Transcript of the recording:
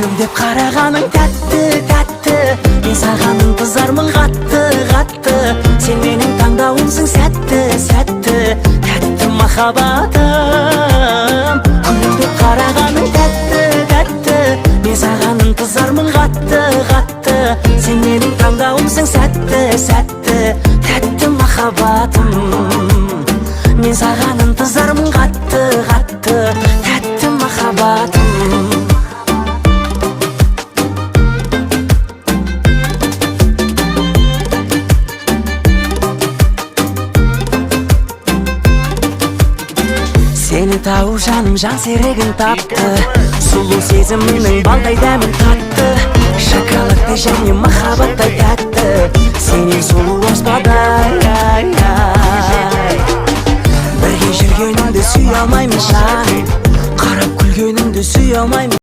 күлімдеп қарағаның тәтті, тәтті. Мен саған ынтызармын қатты, қатты. Сен менің таңдауымсың сәтті, сәтті. Тәтті махаббатым. Күлімдеп қарағаның тәтті, тәтті. Мен саған ынтызармын қатты, қатты. Сен менің таңдауымсың сәтті, сәтті. Тәтті махаббатым. Мен саған ынтызармын қатты, қатты. Тәтті махаббатым. Сені тауып жаным жан серігін тапты. Сұлу сезімінің балдай дәмін татты. Шоколадтай және махаббаттай тәтті. Сенен сұлу аспадай. Бірге жүргеніңді сүйе алмаймын жаным. Қарап күлгеніңді сүйе алмаймын.